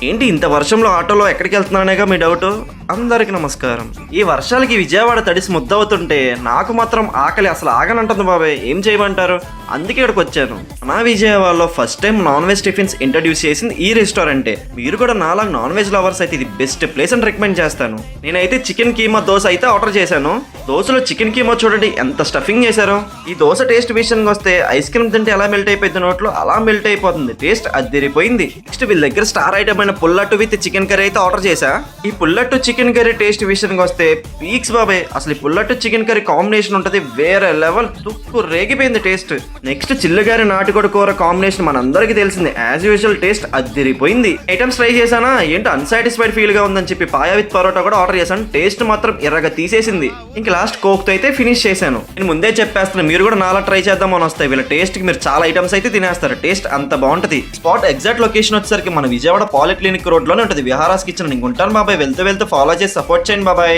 ఏంటి ఇంత వర్షంలో ఆటోలో ఎక్కడికి వెళ్తున్నానేగా మీ డౌట్. అందరికి నమస్కారం. ఈ వర్షాలకి విజయవాడ తడిసి ముద్దవుతుంటే నాకు మాత్రం ఆకలి అసలు ఆగనంటుంది బాబాయ్. ఏం చేయమంటారు? అందుకే ఇక్కడికి వచ్చాను. నా విజయవాడలో first time non veg tiffins introduce చేసింది ఈ రెస్టారెంటే. మీరు కూడా నాలాగా నాన్ వెజ్ లవర్స్ అయితే ఇది బెస్ట్ ప్లేస్ అని రికమెండ్ చేస్తాను. నేనైతే చికెన్ కీమా దోశ అయితే ఆర్డర్ చేశాను. దోశలో చికెన్ కీమా చూడండి ఎంత స్టఫింగ్ చేశారో. ఈ దోశ టేస్ట్ విషయానికి వస్తే ఐస్ క్రీమ్ తింటే ఎలా మెల్ట్ అయిపోయింది నోట్లో అలా మెల్ట్ అయిపోతుంది. టేస్ట్ అదిరిపోయింది. నెక్స్ట్ వీళ్ళ దగ్గర స్టార్ ఐటమ్ అయిన పుల్లట్టు విత్ చికెన్ కర్రీ అయితే ఆర్డర్ చేశా. ఈ పుల్లట్టు చికెన్ కర్రీ టేస్ట్ విషయానికి వస్తే పీక్స్ బాబాయ్. అసలు ఈ పుల్లట్టు చికెన్ కర్రీ కాంబినేషన్ ఉంటుంది వేరే లెవెల్. తుక్కు రేగిపోయింది టేస్ట్. నెక్స్ట్ చిల్లుగారి నాటుకోడి కూర కాంబినేషన్ మనందరికీ తెలిసింది. యాజ్ యూజువల్ టేస్ట్ అదిరిపోయింది. ఐటమ్స్ ట్రై చేశానా ఏంటో అన్సాటిస్ఫైడ్ ఫీల్ గా ఉందని చెప్పి పాయా విత్ పరోటా కూడా ఆర్డర్ చేశాను. టేస్ట్ మాత్రం ఎర్రగా తీసేసింది. ఇంక లాస్ట్ కోక్ తో అయితే ఫినిష్ చేశాను. నేను ముందే చెప్పేస్తాను మీరు కూడా నాలా ట్రై చేద్దామని వస్తాయి. వీళ్ళ టేస్ట్ కి మీరు చాలా ఐటమ్స్ అయితే తినేస్తారు. టేస్ట్ అంత బాగుంటది. స్పాట్ ఎగ్జాక్ట్ లొకేషన్ వచ్చేసరికి మన విజయవాడ పాలిక్లినిక్ రోడ్ లోనే ఉంటుంది. విహారాస్ కిచెన్. ఇంక ఉంటాను బాబాయ్. వెళ్తూ ఫాలో చేసి సపోర్ట్ చేయండి బాబాయ్.